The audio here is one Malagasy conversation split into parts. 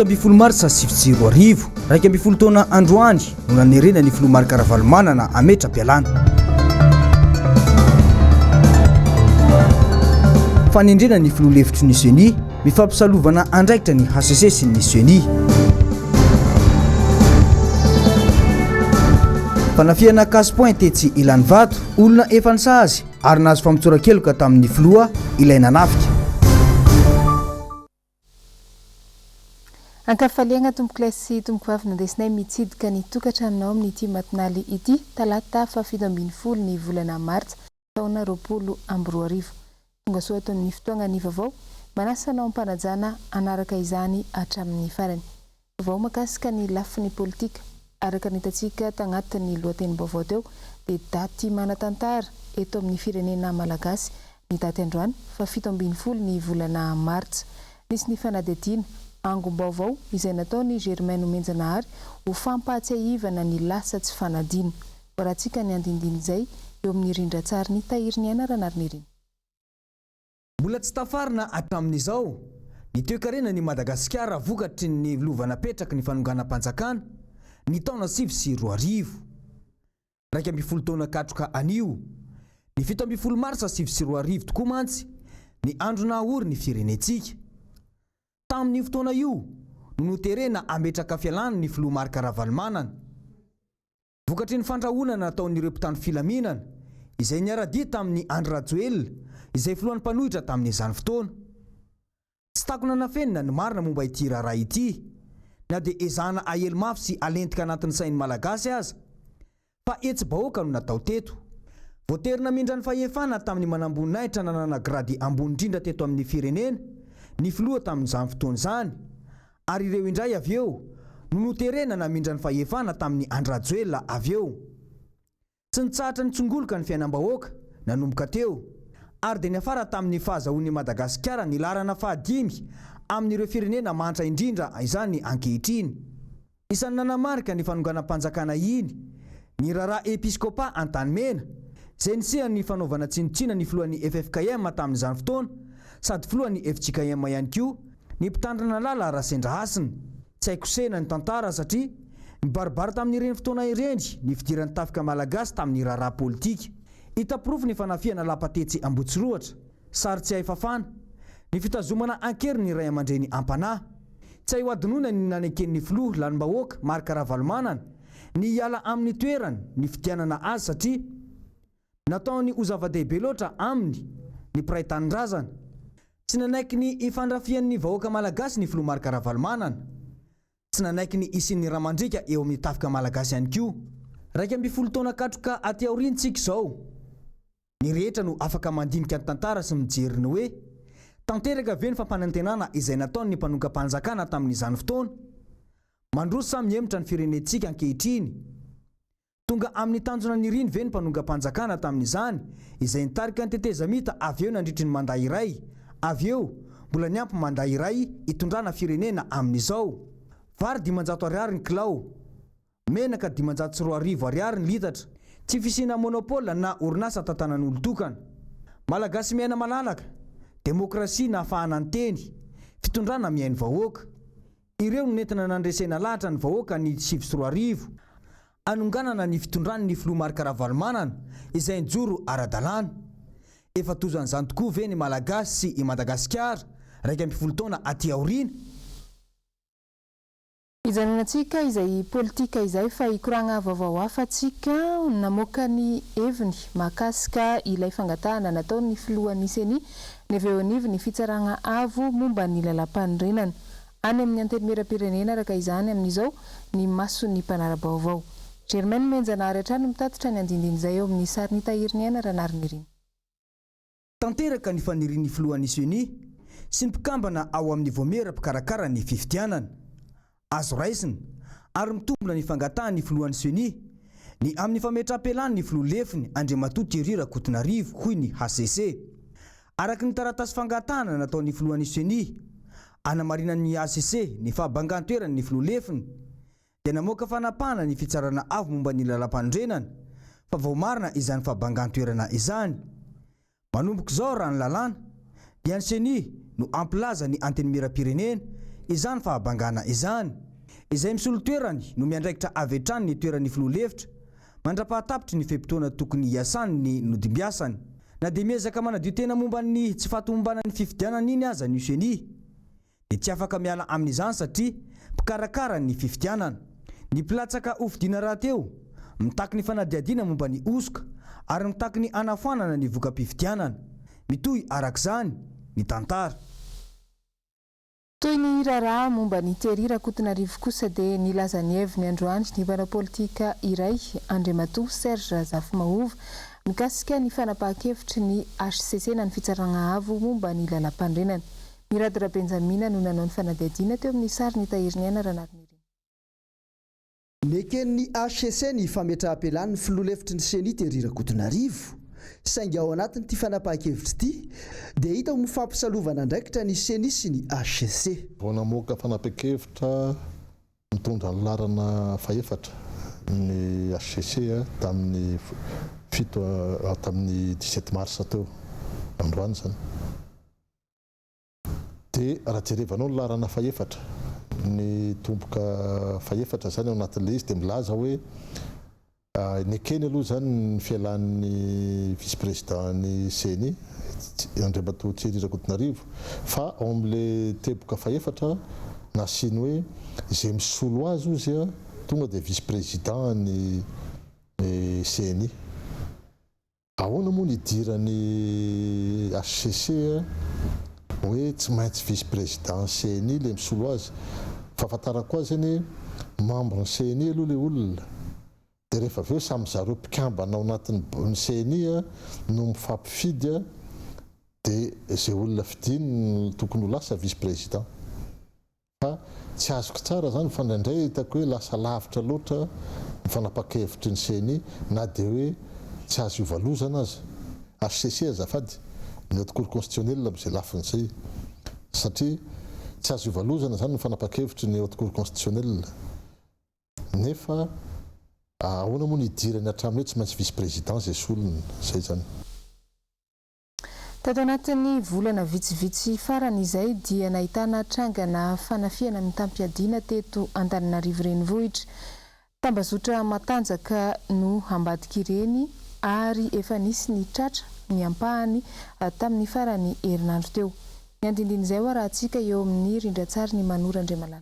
ambifolo Martsa 2020 raika ambifolo taona androany no nanerena ny filomary karavalomanana ametra-pialana. Fanendrena ny filolefitry ny Seni mifampisalovana andraikitra ny HCC sy ny Seni. Fanafiana casse point tetsy ilany vato olona efa nisazy ary nahazo famitsorakeloka tamin'ny filoha ilaina nafika. Ankafaliana tomboklesy tombokavy nandesinay mitsidika ny tokatranonao amin'ity matinaly ity talata fa 7 ny volana Martsa taona 2020. Tonga soa taon'ny fotoagna ny vaovao manasanao ampanajana anaraka izany hatramin'ny farany. Vaovao makasika ny lafiny politika araka nitatsika tagnatin'ny lohatenim-baovao teo dia daty manatantara eto amin'ny firenena malagasy ny daty androany fa 7 ny volana Martsa. Nisy ny fanadihadiana angom-baovao izay nataony Germaine Menjanahary ho fampahatsiahivana ny lasa tsy fanadina. Rahantsika ny andindiny izay eo amin'ny rindran-tsary ny tahiriny anaranariny ireny. Mbola tsy tafarina hatramin'izao ny toe-karena ny Madagasikara vokatry ny lovana petraky ny fanonganam-panjakana ny taona 2020. Raika ambifolo taona katroka anio ny 7 Martsa 2020 tokoa mantsy ny andro nahory ny firenetsika. Tamin'ny fotoana io no noterena ametraka fialana ny filomary karavalomanana. Vokatry ny fandrahonana nataon'ireo mpitandro filaminana izay niara-dia tamin'ny Andry Rajoelina izay filohan'ny mpanohitra tamin'izany fotoana. Tsy takona nafenina ny marina momba ity raharaha ity na dia ezahana ahelo mafy sy alentika anatin'ny sain'ny malagasy aza fa etsy-bahoaka no natao teto. Voaterina mindra ny fahefana tamin'ny manamboninahitra nanana grady ambony indrindra teto amin'ny firenena ny filoha tamin'izany fotoana izany ary ireo indray avy eo no noterena namindra ny fahefana tamin'ny Andry Rajoelina avy eo. Tsy nitsahatra nitsongoloka ny fiainam-bahoaka nanomboka teo ary dia niafara tamin'ny fahazahoan'ny Madagasikara ny larana 5 amin'ireo firenena mantra indrindra izany ankehitriny. Isan'ny nanamarika ny fanonganam-panjakana iny ny raharaha episkopa Antanimena izay nisehany fanaovana tsinontsina ny filohan'ny FFKM tamin'izany fotoana sady filohan'ny FJKM ihany koa ny mpitandrina lala Rasendra Hasina. Tsy haiko sena ny tantara satria mibaribary tamin'ireny fotoana ireny ny fidiran'ny tafika malagasy tamin'ny raharaha politika. Hita-porofo ny fanafiana lapatetsy Ambotsiroatra sary tsy hay fafana ny fitazomana ankeriny ny ray aman-dreny ampanahy. Tsy hay hoadinoina ny naneken'ny filoha lanim-bahoaka mary karavalomanana ny hiala amin'ny toerany ny fidianana azy satria nataony ho zava-dehibe loatra aminy ny mpiray tanindrazana. Tsy nanaiky ny ifandrafian'ny vahoaka malagasy ny filomary karavalomanana. Tsy nanaiky ny isin'ny ramandrika eo amin'ny tafika malagasy ihany koa. Raika ambifolo taona katroka aty aoriantsika izao ny rehetra no afaka mandinika ny tantara sy mijery ny hoe tanteraka ve ny fampanantenana izay nataony ny mpanonga-panjakana tamin'izany fotoana. Mandroso samy emitra ny firenetsika ankehitriny. Tonga amin'ny tanjona niriny ve ny mpanonga-panjakana tamin'izany izay nitarika ny tetezamita avy eo nandritry ny mandat iray avy eo mbola niampy mandat iray itondrana firenena amin'izao. Vary 500 ariary ny kilao, menaka 520 ariary ny litatra. Tsy fisina monopole na orinasa tantanan'olo tokana. Malagasy miaina malalaka, demokrasia na ahafahanany teny, fitondrana miainy vahoaka. Ireo no nentina nandresena lahatra ny vahoaka ny 2020 anonganana ny fitondrany ny filomary karavalomanana izay njoro ara-dalàna. Efa tozan'izany tokoa ve ny malagasy sy i Madagasikara raika ambifolo taona aty aoriana. Ijanonantsika izay politika izay fa hikoragna vaovao hafatsika namoaka ny heviny mahakasika ilay fangatahana nataon'ny filohan'ny Seni ny avy eo anivy ny fitsaragna avo momba ny lalam-panorenana any amin'ny antenimieram-pirenena araka izany amin'izao ny mason'ny mpanara-baovao. Germaine Menjanahary hatrany mitatitra ny andindiny izay eo amin'ny sary ny tahiriny anaranariny ireny. Tanteraka ny fanirin'ny filohan'ny Seni sy ny mpikambana ao amin'ny voamera-pikarakara ny fifidianana. Azo raisina ary mitombona ny fangatahany filohan'ny Seni ny amin'ny fametra-pelany ny filoha lefiny Andriamatoa Thierry Rakotonarivo hoy ny HCC. Araka ny taratasy fangatahana nataon'ny filohan'ny Seni anamarinan'ny HCC ny fahabangan-toerany ny filoha lefiny dia namoaka fanapahana ny fitsarana avo momba ny lalam-pandrenana fa vao marina izany fahabangan-toerana izany. Manomboka izao raha ny lalàna dia ny Seni no ampilaza ny antenimieram-pirenena izany fahabangana izany izay misolo toerany no miandraikitra avy hatrany ny toerany filoha-lefitra mandrapahatapitry ny fepitoana tokony hiasany ny nodimbiasany na dia miezaka manadio tena momba ny tsy fahatombombana ny fifidianana iny aza ny useni dia tsy afaka miala amin'izany satria mpikarakara ny fifidianana ny mpilatsaka hofidiana raha teo mitaky ny fanadiadiana momba ny osoka ary mitaky ny anafoanana ny voka-pifidianana mitohy arak'izany ny tantara. Toy ny raharaha momba ny tery Rakotonarivo kosa dia nilaza ny heviny androany ny mpanao politika iray Andriamatoa Serge Zafimahova mikasika ny fanapahan-kevitry ny HCC na ny fitsarana avo momba ny lalam-pandrenana. Ny Radra Benjamina no nanao ny fanadiadiana teo amin'ny sary ny tahiriny ana ranariny. Neken'ny HCC ny fametraha-pelan'ny filoha-lefitry ny seni tery Rakotonarivo. Saingy ao anatiny ty fanapahan-kevitry ty dia hita ho mifampisalovana ndraikitra ny seni sy ny HCC. Vao namoaka fanapahan-kevitra mitondra ny larana fahefatra ny HCC tamin'ny tamin'ny 17 Martsa teo androany zany. Dia raha jerevanao ny larana fahefatra ny tomboka fahefatra zany ao anatin'ilay izy dia milaza hoe nekeny aloha zany ny fialan'ny vice-président ny seni Andriamatoa Thierry Rakotonarivo fa ao amin'ilay teboka fahefatra nasiny hoe izay misolo azy izy tonga dia vice-président ny seni. Ahoana moa ny idiran'ny HCC hoe tsy maintsy vice-président seni le misolo azy fa fahatarako azy zany membre ny seni aloha le olona dia rehefa avy eo samy zareo mpikambana ao anatin'ny seni no mifampifidy dia izay olona fidiny tokony ho lasa vice-président. Fa tsy azoko tsara zany fa indraindray hitako hoe lasa lavitra loatra ny fanapahan-kevitry ny seni na dia hoe tsy azo ivalozana azy. HCC azafady ny haute cour constitutionnelle amin'izay lafin'izay satria tsy azo ivalozana zany ny fanapahan-kevitry ny haute cour constitutionnelle nefa ahoana moa ny idirany hatramin'ny hoe tsy maintsy vice-président zay solony zay zany. Tato anatin'ny volana vitsivitsy farany izay dia nahitana trangana fanafiana mitampiadiana teto Antananarivo renivohitra. Tambazotra matanjaka no ambadika ireny ary efa nisy ny tratra ny ampahany tamin'ny farany herinandro teo. Ny andindin'izay rahantsika eo amin'ny rindratsary ny Manora Andriamalala.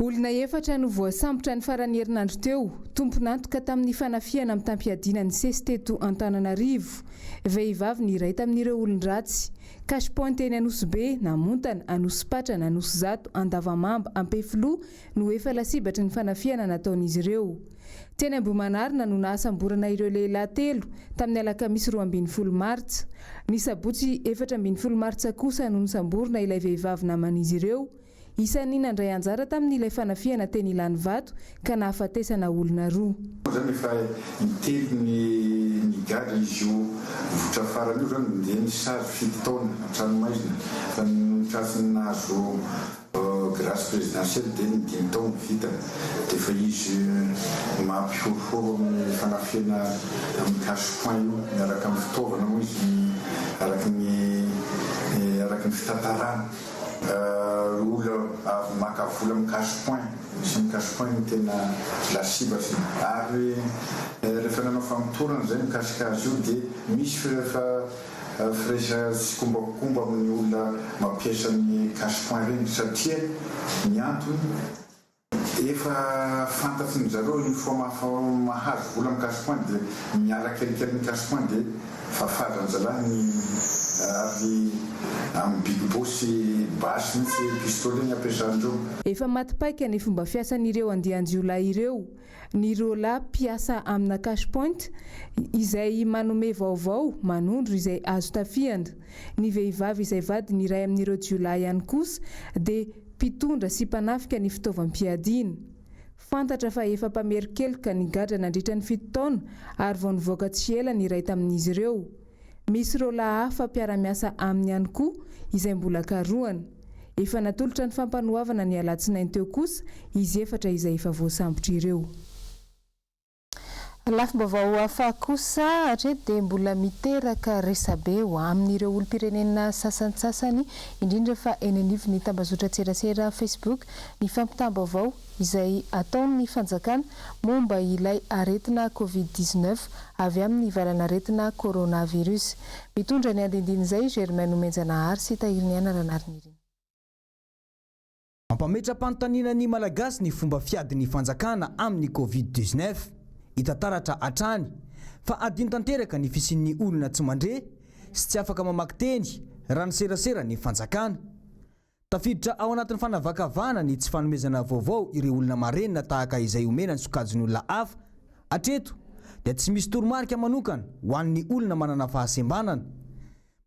Olona efatra no voasambotra ny farany herinandro teo, tompon'antoka tamin'ny fanafiana mitampiadiana ny sesy teto Antananarivo. Vehivavy ny iray tamin'ireo olon-dratsy. Cash-point eny Anosibe, Namontana, Anosipatrana, Anosizato, Andavamamba, Ampefilo no efa lasibatry ny fanafiana nataon'izy ireo. Teny Ambohimanarina no nahasamborana ireo lehilahy telo tamin'ny alakamisy 12 Martsa. Ny sabotsy 14 Martsa kosa no nisamborona ilay vehivavy naman'izy ireo. Isan'ny nandray anjara tamin'ilay fanafiana teny Ilanyvato ka nahafatesana olona roa. Zany efa intelo ny gady izy io votra farany io zany dia ny sary 7 taona an-tranomaizina fa nitrasiny nahazo grâce présidentielle dia ny 5 taona vita dia fa izy mampihorihoro amin'ny fanafiana amin'ny cache-point io miaraka amin'ny fitaovana moa izy araka ny fitantarana. Olona avy maka vola amin'ny cache-point sy ny cache-point no tena lasibatry ary rehefa nanao famitorana zay mikasika azy io dia misy firesa sy kombakomba amin'ny olona mampiasa ny cache-point reny satria ny antony efa fantatry ny zareo ny mahazo vola amin'ny cache-point dia miala kelikely ny cache-point dia fahafaranjalany ary amin'ny big boss basy mitsy pistolet ny ampiasan'ireo. Efa matipaika ny fomba fiasan'ireo andian-jiolahy ireo. Ny rola mpiasa amina cache-point izay manome vaovao manondro izay azo tafianda. Ny vehivavy izay vady ny iray amin'ireo jiolahy ihany kosa dia mpitondra sy mpanafika ny fitaovam-piadiana. Fantatra fa efa mpamerikeloka ny gadra nandritra ny 7 taona ary vao nivoaka tsy ela ny iray tamin'izy ireo. Misy rola hafa mpiara-miasa aminy ihany koa izay mbola karohana. Efa natolotra ny fampanohavana ny alatsinainy teo kosa izy efatra izay efa voasambotra ireo. Lafim-baovao hafa kosa hatreto dia mbola miteraka resabe ho amin'ireo olom-pirenena sasantsasany indrindra fa eny anivy ny tambazotra-tserasera Facebook ny fampitam-baovao izay ataon'ny fanjakana momba ilay aretina Covid-19 avy amin'ny valana aretina coronavirus. Mitondra ny andindiny izay Germaine Omenjanahary sy Tahiriniana Ranariniry. Mampametra-panontaniana ny malagasy ny fomba fiadin'ny fanjakana amin'ny Covid-19. Hita taratra hatrany fa adino tanteraka ny fisian'ny olona tsy mandre sy tsy afaka mamaky teny raha ny serasera ny fanjakana. Tafiditra ao anatin'ny fanavakavana ny tsy fanomezana vaovao ireo olona marenina tahaka izay omena ny sokajiny olona hafa. Hatreto dia tsy misy toromarika manokana ho an'ny olona manana fahasembanana.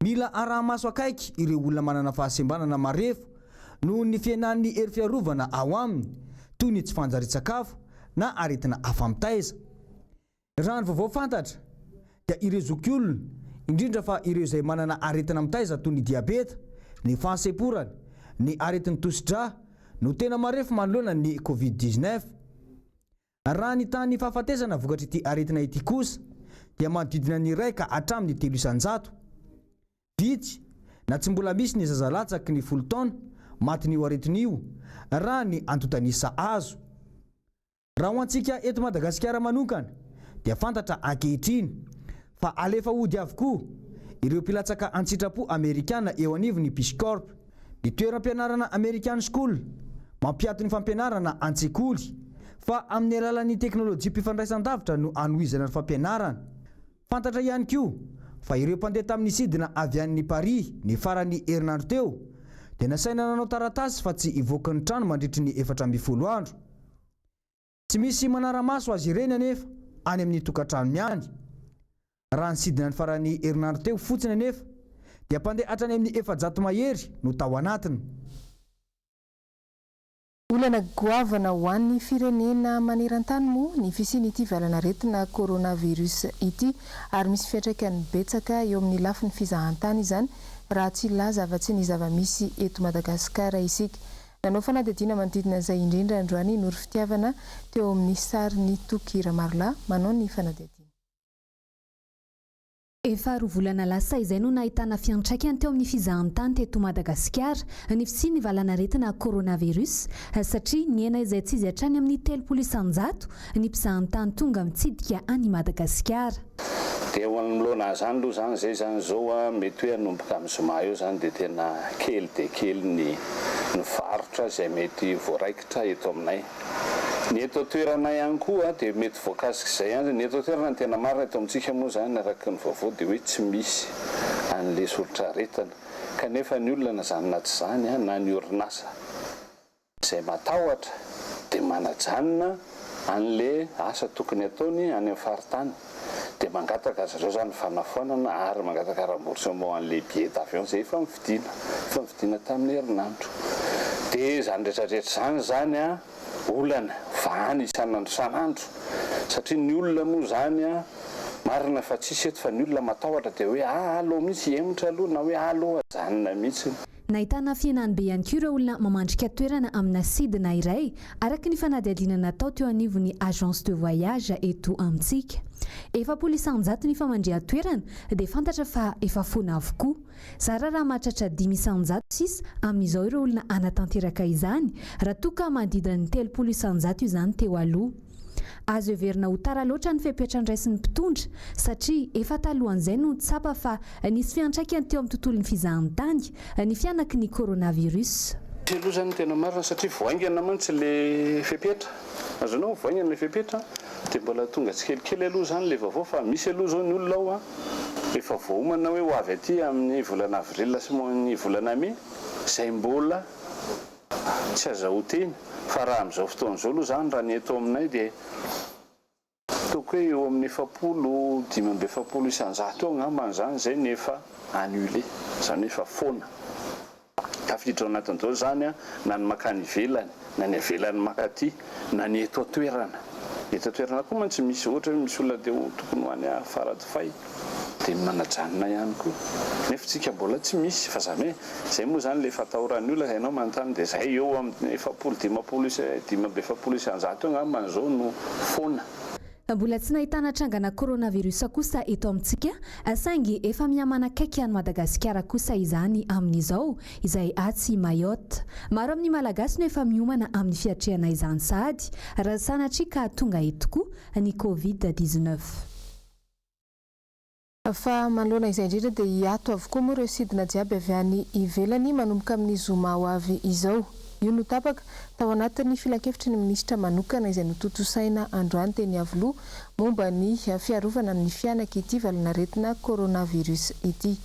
Mila arahamaso akaiky ireo olona manana fahasembanana marefo noho ny fiainan'ny hery fiarovana ao aminy toy ny tsy fanjari-tsakafo na aretina hafa mitaiza. Raha ny vaovao fantatra dia ireo zokiolona indrindra fa ireo izay manana aretina mitaiza toy ny diabeta, ny fahasemporana, ny aretin'ny tosidra no tena marefo manoloana ny Covid-19. Raha ny tany fahafatesana vokatry ity aretina ity kosa dia manodidina ny 1 ka hatramin'ny 300. Vitsy na tsy mbola misy ny zazalatsaky ny 10 taona maty n'io aretin'io raha ny antotanisa azo. Raha ho antsika eto Madagasikara manokana dia fantatra ankehitriny fa alefa ody avokoa ireo mpilatsaka an-tsitrapo Amerikana eo anivon'ny Peace Corps, ny toeram-pianarana American School mampiato ny fampianarana an-tsekoly fa amin'ny alalan'ny teknôlôjia mpifandraisan-davitra no anohizana ny fampianarana. Fantatra ihany koa fa ireo mpandeha tamin'ny sidina avy an'ny Paris ny farany herinandro teo dia nasaina nanao taratasy fa tsy ivoaka ny trano mandritry ny 410 andro. Tsy misy manara-maso azy ireny anefa any amin'ny tokantrano miany. Raha ny sidina ny farany herinandro teo fotsiny anefa dia mpandeha hatrany amin'ny 400 mahery no tao anatiny. Olana goavana ho an'ny firenena maneran-tany moa ny fisian'ity valana aretina coronavirus ity ary misy fiantraikany betsaka eo amin'ny lafin'ny fizahan-tany izany raha tsy laza afa-tsy ny zava-misy eto Madagasikara isika. Nanao fanadihadiana manodidina izay indrindra androany Nory Fitiavana teo amin'ny sarin'ny Tokira Marla manao ny fanadihadiana. Efa roa volana lasa izay no nahitana fiantraikany teo amin'ny fizahan-tany teto Madagasikara ny fisian'ny valana aretina coronavirus satria ny ena izay tsy izy hatrany amin'ny 300 ny mpizahan-tany tonga mitsidika any Madagasikara. Dia ho anoloana zany aloha zany zay zany zao mety hoe hanomboka amin'ny zoma eo zany dia tena kely dia kely ny varotra izay mety voaraikitra eto aminay. Ny eto toerana ihany koa dia mety voakasika izay ihany. Ny eto toerana ny tena marina eto amintsika moa zany araka ny vaovao dia hoe tsy misy an'ilay solitra aretina kanefa ny olona zany na tsy zany na ny orinasa izay matahotra dia manajanona an'ilay asa tokony ataony any amin'ny faritany dia mangataka azy ireo zany fanafoanana ary mangataka remboursement an'ilay billet d'avion izay efa mividiana tamin'ny herinandro. Dia zany rehetrarehetra zany olana vahany isan'andro isan'andro satria ny olona moa zany marina fa tsisy eto fa ny olona matahotra dia hoe aloha mihitsy emotra aloha na hoe aloha ajanona mihitsy. Nahitana fiainany be ihany koa ireo olona mamandrika toerana amina sidina iray araka ny fanadihadiana natao teo anivon'ny agence de voyage eto amintsika. Efa 100 ny famandria-toerana dia fantatra fa efa foana avokoa. Zara raha mahatratra 500 amin'izao ireo olona anatanteraka izany raha toa ka manodidina ny 300 izany teo aloha. Azo heverina ho tara loatra ny fipetrahandraisin'ny mpitondra satria efa talohan'izay no tsapa fa nisy fiantraikany teo amin'ny tontolon'ny fizahan-tany ny fianaky ny coronavirus. Aloha zany tena marina satria voaingana mantsy ilay fipetra. Azonao voaingana ilay fipetra dia mbola tonga tsikelikely aloha zany ilay vaovao fa misy aloha zao ny olona ao efa voaomana hoe ho avy aty amin'ny volana avril sy ny volana mai izay mbola tsy azahoateny fa raha amin'izao fotoan'izao aloha zany raha ny eto aminay dia toko hoe eo amin'ny 700 isan-jato eo angambany zany izay nefa annulé zany efa foana. Tafiditra ao anatin'izao zany na ny makany ivelany na ny ivelany makaty na ny eto toerana. Eto toerana koa mantsy misy ohatra hoe misy olona dia tokony ho any faradofay dia manajanona ihany koa. Nefa tsika mbola tsy misy fa zany hoe izay moa zany ilay fatahoran'ny olona ianao manontany dia izay eo amin'ny 700 isan-jato eo angambany izao no foana. Mbola tsy nahitana trangana coronavirus kosa eto amintsika, saingy efa mihamana akaiky any Madagasikara kosa izany amin'izao izay atsy Mayotte. Maro amin'ny malagasy no efa miomana amin'ny fiatrehana izany sady raha sanatria ka tonga eto koa ny Covid-19. Fa manoloana izay indrindra dia hiato avokoa moa ireo sidina jiaby avy any ivelany manomboka amin'ny zoma ho avy izao. Io no tapaka tao anatin'ny filan-kevitry ny minisitra manokana izay notontosaina androany teny Avoloha momba ny fiarovana amin'ny fianaka ity valanaretina coronavirus ity.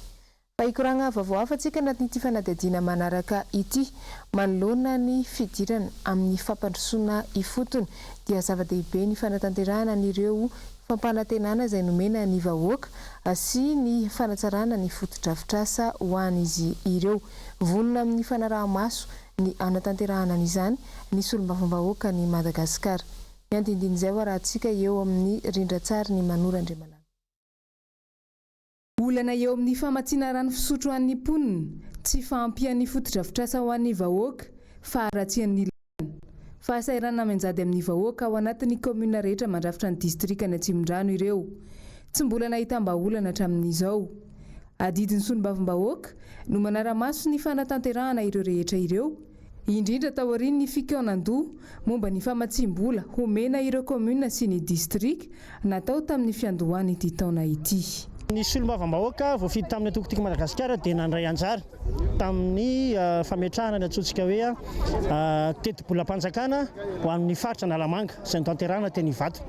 Fa ikoragna vaovao hafantsika anatin'ity fanadihadiana manaraka ity manoloana ny fidirana amin'ny fampandrosoana ifotony dia zava-dehibe ny fanatanterahana n'ireo fampanantenana izay nomena ny vahoaka sy ny fanatsarana ny fotodrafitrasa ho an'izy ireo. Vonona amin'ny fanaraha-maso ny anatanterahana n'izany ny solombavambahoaka ny Madagasikara. Ny andindin'izay rahantsika eo amin'ny rindratsary ny Manorandramanana. Olana eo amin'ny famatsiana rano fisotro an'ny mponina, tsy fahampian'ny fotodrafitrasa ho an'ny vahoaka fa haratsian'ny lalana. Fahasairana manjady amin'ny vahoaka ao anatin'ny komuna rehetra mandrafitra ny distrika ny Atsimondrano ireo. Tsy mbola nahitam-baholana hatramin'izao. Adidin'ny solombavambahoaka no manara-maso ny fanatanterahana ireo rehetra ireo, indrindra tao aorian'ny fikaonan-doha momba ny famatsim-bola homena ireo komuna sy ny distrika natao tamin'ny fiandohany ity taona ity. Ny solombavambahoaka voafidy tamin'ny atokotika Madagasikara dia nandray anjara tamin'ny fametrahana ny atsotsika hoe teti-bolam-panjakana ho amin'ny faritra Analamanga izay notanterahana teny Ivato.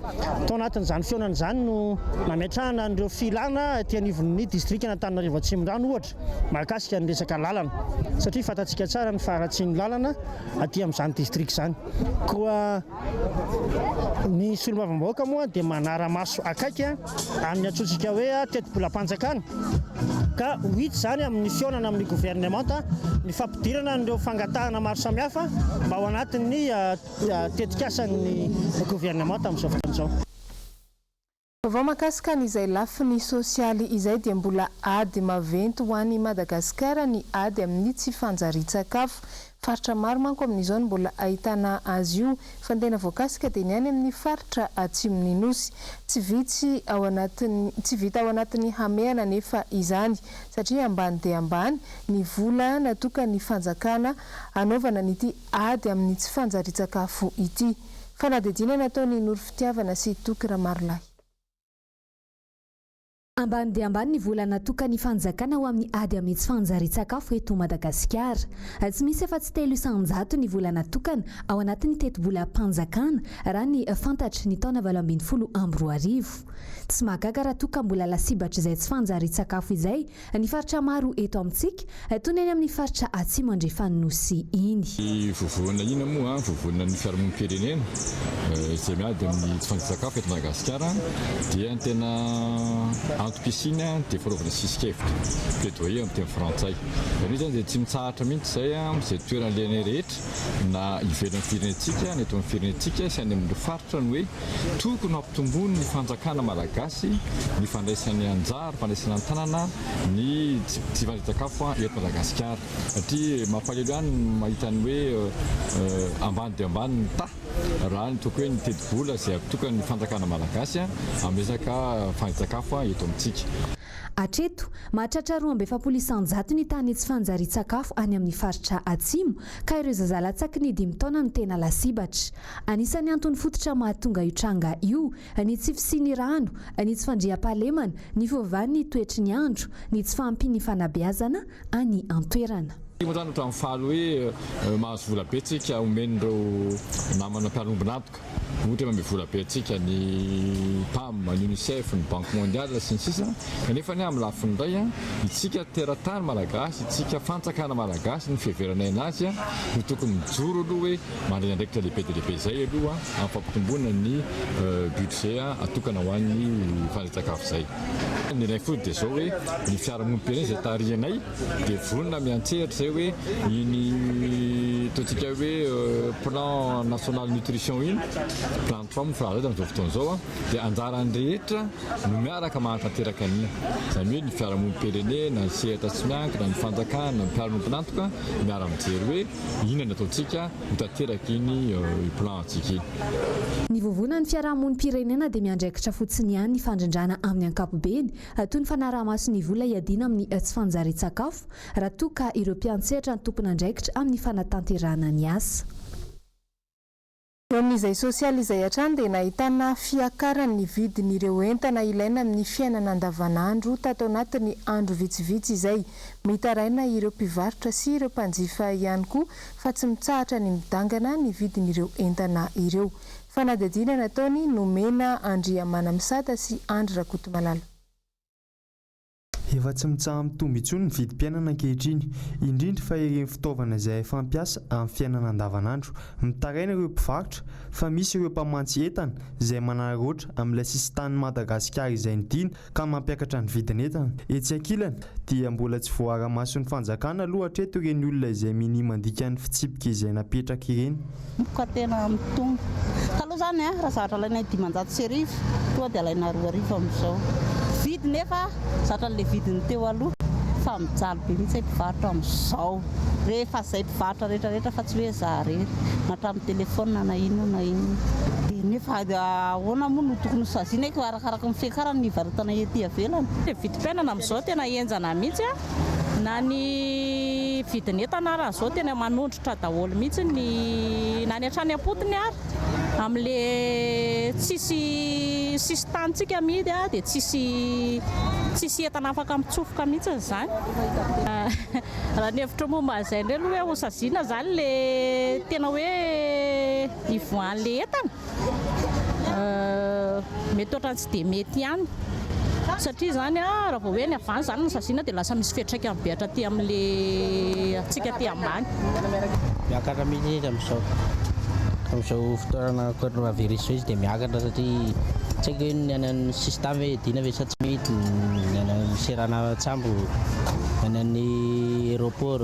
Tao anatin'izany feonana izany no nametrahana an'ireo filana aty anivon'ny distrika Antananarivo Atsimondrano ohatra mahakasika ny resaka lalana satria fantatsika tsara ny faharatsian'ny lalana aty amin'izany distrika izany. Koa ny solombavambahoaka moa dia manara-maso akaiky amin'ny atsotsika hoe teti-bolam-panjakana ka ho hita izany amin'ny fionana amin'ny gouvernemanta ny fampidirana n'ireo fangatahana maro samihafa mba ao anatin'ny tetikasan'ny gouvernemanta amin'izao fotoana izao. Vaovao mahakasika n'izay lafiny sosialy izay dia mbola ady maventy ho an'ny Madagasikara ny ady amin'ny tsy fanjarian-tsakafo. Faritra maro manko amin'izao no mbola ahitana azy io fa ny tena voakasika dia ny any amin'ny faritra Atsimon'ny Nosy. Tsy vita ao anatin'ny hamehana nefa izany satria ambany dia ambany ny vola natokany fanjakana anaovana n'ity ady amin'ny tsy fanjarian-tsakafo ity. Fanadihadiana nataony Noro Fitiavana sy Toky Ramarolahy. Ambany dia ambany ny vola natokany fanjakana ho amin'ny ady amin'ny tsy fanjarian-tsakafo eto Madagasikara. Tsy misy afa-tsy 300 ny vola natokana ao anatin'ny teti-bolam-panjakana raha ny fantatry ny taona 2024. Tsy mahagaga raha toka mbola lasibatra izay tsy fanjarian-tsakafo izay ny faritra maro eto amintsika toy ny amin'ny faritra Atsimo Andrefanosy iny. Vovoana ina moa vovoana ny fiarahamonim-pirenena izay miady amin'ny tsy fanjarian-tsakafo eto Madagasikara dia tena antom-pisina dia fanaovana sisikevitra plaidoyer amin'ny teny frantsay. Io zany dia tsy mitsahatra mihitsy izay izay toerana ilaina rehetra na ivelan'ny firenentsika ny eto amin'ny firenentsika sy any amin'ny faritra ny hoe tokony hampitomboany ny fanjakana malagasy ny fandraisany anjara fandraisana an-tanana ny tsy fanjarian-tsakafo eto Madagasikara satria mampalahelo ihany mahita ny hoe ambany dia ambany ny raha ny toko hoe ny teti-bola izay tokony ny fanjakana malagasy amezaka fanjarian-tsakafo eto amintsika. Hatreto, mahatratra 2,700 ny tany tsy fanjarian-tsakafo any amin'ny faritra Atsimo ka ireo zazalatsaka ny 5 taona no tena lasibatra. Anisany antony fototra mahatonga io tranga io ny tsy fisiany rano, ny tsy fandriam-pahalemana, ny fiovan'ny toetry ny andro, ny tsy fahampiany fanabeazana any an-toerana. Moa zany faly hoe mahazo vola betsika omen'ireo namana mpialombonatoka ohatra hoe vola betsika ny PAM, ny UNICEF, ny Banque mondiale sy ny sisa kanefa ny amin'ny lafiny iray itsika teratany malagasy, itsika fanjakana malagasy ny fiheveranay anazy no tokony mijoro aloha hoe mandray andraikitra lehibe dia lehibe izay aloha amin'ny fampitomboana ny budget atokana ho an'ny fanjarian-tsakafo izay. Ny iray fotsiny dia zao hoe ny fiarahamonim-pirenena izay tarihanay dia vonona miantsehatra izay hoe iny ataontsika hoe plan national nutrition iny plan 3 moa firaha zao amin'izao fotoan'izao dia anjarany rehetra no miaraka manatanteraka an'iny zany hoe ny fiarahamonim-pirenena na ny sehatra tsy miankina ny fanjakana ny mpiara-nomponantoka miara-mijery hoe inona ataontsika ho tanteraka iny plan antsika iny. Ny vovona ny fiarahamonim-pirenena dia miandraikitra fotsiny ihany ny fandrindrana amin'ny ankapobeny toy ny fanaraha-maso ny vola iadiana amin'ny tsy fanjary-tsakafo raha toa ka ireo mpiantsehatra ny tompona andraikitra amin'ny fanatanterahana ny asa. Eo amin'izay sosialy izay hatrany dia nahitana fiakaran'ny vidin'ireo entana ilaina amin'ny fiainana andavanandro tato anatin'ny andro vitsivitsy izay mitaraina ireo mpivarotra sy ireo mpanjifa ihany koa fa tsy mitsahatra ny midangana ny vidin'ireo entana ireo. Fanadihadiana nataony nomena Andriamana Misata sy Andry Rakotomalala. Efa tsy mitsaha mitombo intsony ny vidim-piainana ankehitriny, indrindra fa ireny fitaovana izay fampiasa amin'ny fiainana andavanandro. Mitaraina ireo mpivarotra fa misy ireo mpamantsy entana izay manararaotra amin'ilay sisy tany Madagasikara izay nidiana ka mampiakatra ny vidin'entana. Etsy ankilany dia mbola tsy voara-mason'ny fanjakana aloha hatreto ireny olona izay minia mandika ny fitsipika izay napetraka ireny. Ka tena mitombo. Taloha zany raha zavatra ilaina 500 tonga dia ilaina 2 amin'izao. Vidy nefa zatra le vidiny teo aloha fa mijaly be mihitsy mpivarotra amin'izao. Rehefa izay mpivarotra rehetrarehetra fa tsy hoe zaharery matramin'ny telefona na inona na inona. Dia nefa ahoana moa no tokony saziana eky arakaraka ny fiakarany ny varotana ety ivelany. Ny vidim-piainana amin'izao tena enjana mihitsy na ny vidin'entana raha izao tena manondrotra daholo mihitsy na ny hatrany am-potony ary amin'le tsisy tanitsika mihidy dia tsisy entana afaka mitsofoka mihitsy izany. Raha ny hevitra momba izay indray aloha hoe ho saziana zany le tena hoe ivoan'le entana mety ohatrany tsy dia mety ihany. Satria zany raha vao hoe ny avany zany no saziana dia lasa misy fiantraikany be hatraty amin'le atsika ty ambany. Miakatra mihitsy amin'izao fotoana koa averisao izy dia miakatra satria tsy haiko hoe ny anan'ny système hoe dina ve sa tsy mety ny anan'ny serana tsambo ny anan'ny aéroport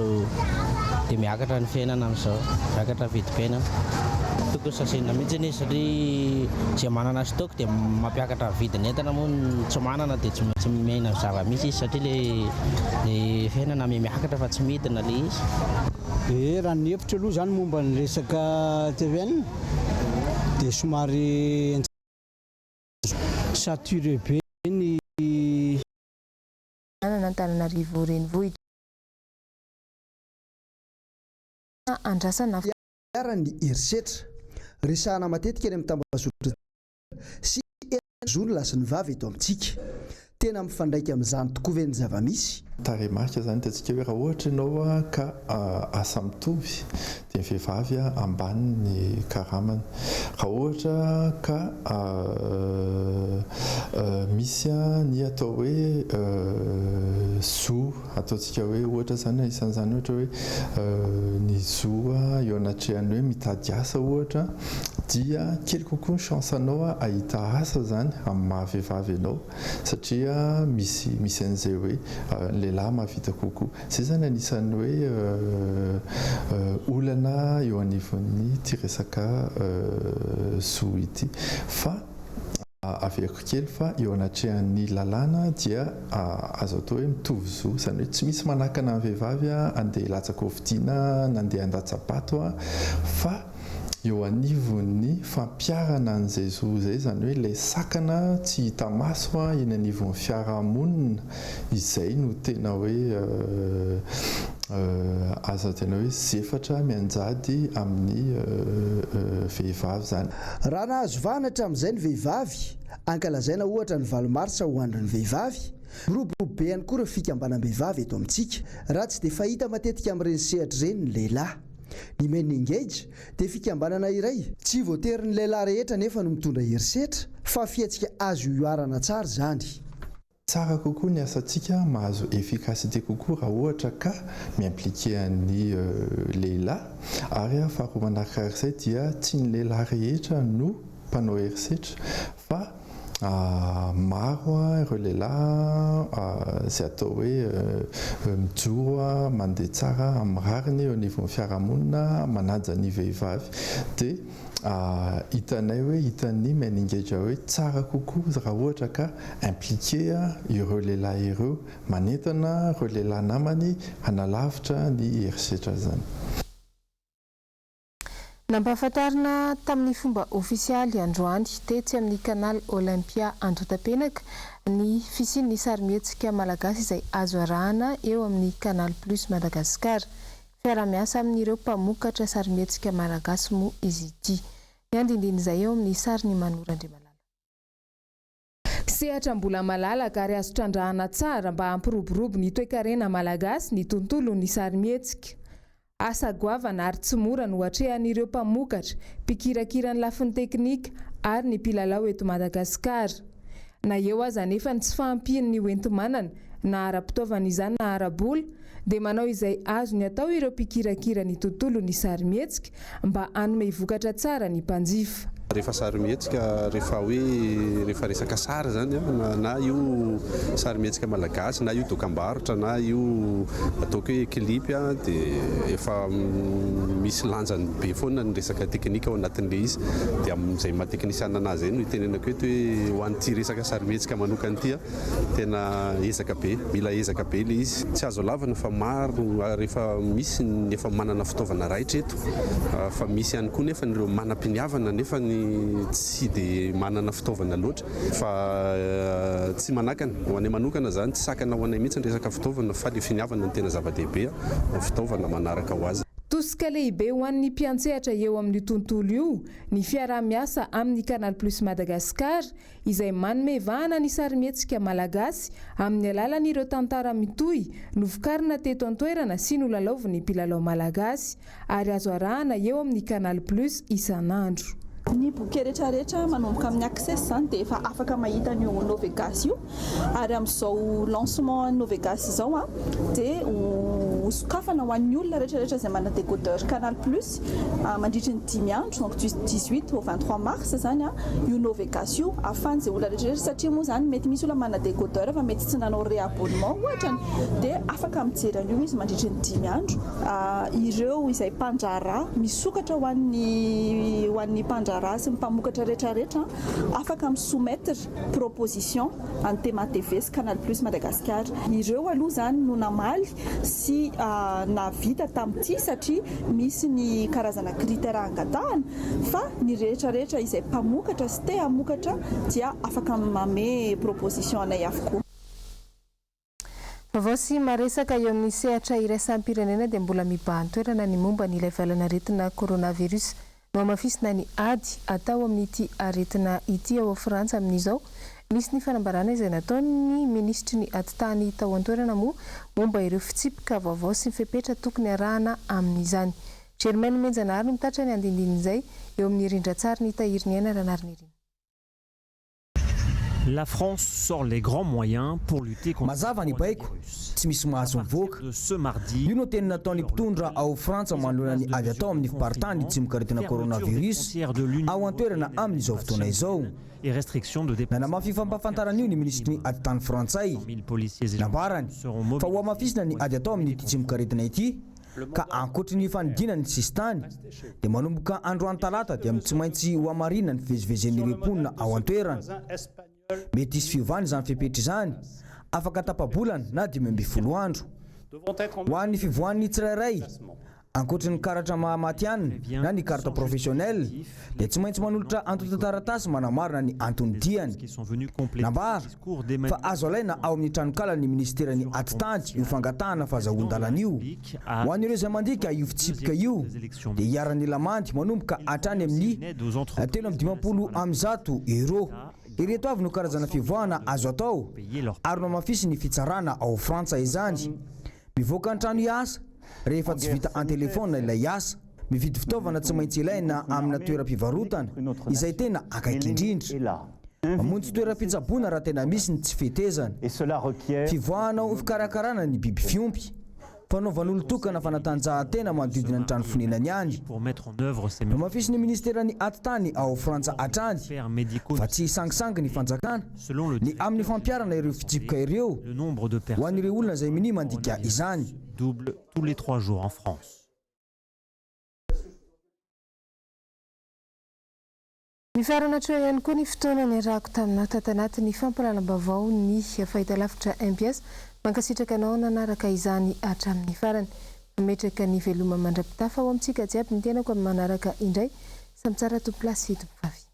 dia miakatra ny fiainana amin'izao, miakatra vidim-piainana. Tokony sasena mihitsy ny satria izay manana stock dia mampiakatra vidin'entana moa tsy manana dia tsy miaina zava-misy izy satria le fiainana miakatra fa tsy midina le izy. Raha ny hevitra aloha zany momba ny resaka TVN dia somary saturé be ny Antananarivo renivohitra. Andrasana fiarany herisetra resahana matetika eny amin'ny tambazotra sy zony lasa ny vavy eto amintsika tena mifandraika amin'izany tokoa ve ny zava-misy. Taremarika zany tatsika hoe raha ohatra ianao ka asa mitovy dia ny vehivavy ambany ny karamany. Raha ohatra ka misy ny atao hoe zo ataontsika hoe ohatra zany isan'izany ohatra hoe ny zo eo anatrehany hoe mitady asa ohatra dia kely kokoa ny chance anao ahita asa zany amin'ny maha-vehivavy ianao satria misy an'izay hoe lehilahy mahavita kokoa. Zay zany anisan'ny hoe olana eo anivon'ny ty resaka zo ity fa averiko kely fa eo anatrehan'ny lalàna dia azo atao hoe mitovy zo zany hoe tsy misy manakana amin'ny vehivavy andeha hilatsaka ovidiana na andeha handatsabato fa eo anivon'ny fampiarana an'izay zo zay zany hoe ilay sakana tsy hita maso eny anivon'ny fiarahamonina izay no tena hoe azo tena hoe zefatra mianjady amin'ny vehivavy zany. Raha nahazo vanatra amin'izay ny vehivavy ankalazaina ohatra ny valo Martsa ho andron'ny vehivavy miroborobo be ihany koa ireo fikambanam-behivavy eto amintsika raha tsy dia fahita matetika amin'ireny sehatra ireny ny lehilahy. Ny men engage dia fikambanana iray tsy voatery ny lehilahy rehetra nefa no mitondra herisetra fa fiatsika azo ioarana tsara zany. Tsara kokoa ny asantsika mahazo efficacité kokoa raha ohatra ka miimpliqué ny lehilahy ary faharoa manaraka izay dia tsy ny lehilahy rehetra no mpanao herisetra fa maro ireo lehilahy izay atao hoe mijoro mandeha tsara amin'ny rariny eo anivon'ny fiarahamonina manaja ny vehivavy dia hitanay hoe hitany manengatra hoe tsara kokoa raha ohatra ka impliqué ireo lehilahy ireo manentana ireo lehilahy namany hanalavitra ny herisetra zany. Nampahafantarina tamin'ny fomba ofisialy androany tetsy amin'ny canal Olympia Antotapenaka ny fisian'ny sarimihetsika malagasy izay azo arahana eo amin'ny Canal Plus Madagasikara. Fiara-miasa amin'ireo mpamokatra sarimihetsika malagasy moa izy ity. Ny andindiny izay eo amin'ny sary ny Manorandramalala. Sehatra mbola malalaka ary azo trandrahana tsara mba hampiroborobo ny toe-karena malagasy ny tontolo ny sarimihetsika. Asa goavana ary tsy mora no hatrehan'ireo mpamokatra, mpikirakira ny lafiny teknika ary ny mpilalao eto Madagasikara. Na eo aza nefa ny tsy fahampiany ny hoenti-manana na ara-pitaovana izany na ara-bola dia manao izay azo ny atao ireo mpikirakira ny tontolo ny sarimihetsika mba hanome vokatra tsara ny mpanjifa. Rehefa sarimihetsika rehefa resaka sary zany na io sarimihetsika malagasy na io dokam-barotra na io ataoko hoe klipy dia efa misy lanjany be foana ny resaka teknika ao anatin'le izy dia amin'izay mahateknisiana anazy zay no itenenako eto hoe ho an'ity resaka sarimihetsika manokana ity tena ezaka be, mila ezaka be le izy. Tsy azo lavana fa maro rehefa misy ny efa manana fitaovana raitra eto fa misy ihany koa nefa nireo manam-piniavana nefa tsy dia manana fitaovana loatra fa tsy manakana ho anay manokana zany tsy sakana ho anay mihitsy ny resaka fitaovana fa le finiavana ny tena zava-dehibe ny fitaovana manaraka ho azy. Tosika lehibe ho an'ny mpiantsehatra eo amin'ny tontolo io ny fiara-miasa amin'ny Canal Plus Madagasikara izay manome vahana ny sarimihetsika malagasy amin'ny alalan'ireo tantara mitohy novokarina teto an-toerana sy nolalaovan'ny mpilalao malagasy ary azo arahana eo amin'ny Canal Plus isan'andro. Ny boky rehetrarehetra manomboka amin'ny access zany dia efa afaka mahita ny Novegas io ary amin'izao lancement Novegas izao dia hosokafana ho an'ny olona rehetrarehetra izay manana décodeur Canal Plus mandritra ny 10 andro donc du 18 au 23 mars zany io Novegas io ahafahan'izay olona rehetrarehetra satria moa zany mety misy olona manana décodeur fa mety tsy nanao réabonnement ohatra dia afaka mijery an'io izy mandritra ny 10 andro. Ireo izay mpandrara misokatra ho an'ny mpandrara sy mpamokatra rehetrarehetra afaka misoumettre proposition Antema TV sy Canal Plus Madagasikara. Ireo aloha zany no namaly sy navita tamin'ity satria misy ny karazana critère angatahana fa ny rehetrarehetra izay mpamokatra sy te hamokatra dia afaka mame proposition anay avokoa. Vaovao sy maresaka eo amin'ny sehatra iraisam-pirenena dia mbola mibahan-toerana ny momba n'ilay valanaretina coronavirus. No amafisina ny ady atao amin'ity aretina ity ao Frantsa amin'izao nisy ny fanambarana izay nataon'ny ministry ny atitany tao an-toerana moa momba ireo fitsipika vaovao sy mifepetra tokony arahana amin'izany. Germaine Menjanary no mitatra ny andindinin'izay eo amin'ny rindran-tsary ny tahiry ny aina ranariny. La France sort les grands moyens pour lutter contre mazava ny baiko tsy misy mahazo mivoaka io no teny nataon'ny mpitondra ao Frantsa manoloana ny ady atao amin'ny fiparitany tsy mikaretina coronavirus ao an-toerana amin'izao fotoana izao. Nanamafy fampafantarana io ny ministry ny ady tany frantsay nambarany fa ho amafisina ny ady atao amin'ny ity tsy mikaretina ity ka ankoatra ny fanidina ny sistany dia manomboka androany talata dia tsy maintsy ho amarina ny fivezivezen'ireo mponina ao an-toerana. Mety isy fiovany izany fepetra izany afaka tapabolana na 10 andro ho an'ny fivoan'ny tsirairay ankoatra ny karatra mahamatianina na ny karta professionnel dia tsy maintsy manolotra antotantaratasy manamarina ny antony diany nambara fa azo alaina ao amin'ny tranokala ny ministera ny atitany io fangatahana fahazahoan-dalana io ho an'ireo izay mandika io fitsipika io dia hiaran'ny lamandy manomboka hatrany amin'ny 320 €. Ireto avy no karazana fivoahana azo atao ary no amafisy ny fitsarana ao Frantsa izany. Mivoaka ny trano hiasa rehefa tsy vita an-telefona ilay asa mividy fitaovana tsy maintsy ilaina amina toeram-pivarotana izay tena akaiky indrindra. Mamonjy toeram-pitsaboana raha tena misy ny tsy fetezana. Fivoahana ho fikarakarana ny biby fiompy fanaovan'olotokana fanatanjahantena manodidina ny trano fonenany ihany. Mafisy ny ministera ny atitany ao Frantsa hatrany fa tsy sangisangy ny fanjakana ny amin'ny fampiarana ireo fitsipoka ireo ho an'ireo olona izay mini mandika izany. Double tous les 3 jours en France. Mifaranatra ihany koa ny fotoana ny arahako taminao tantanaty fampalalam-baovao ny fahitalavitra MBS mankasitraka anao nanaraka izany hatramin'ny farany. Mametraka ny veloma mandrapitafa ho amintsika jiaby ny tenako amin'ny manaraka indray. Samy tsara to place tompo vavy.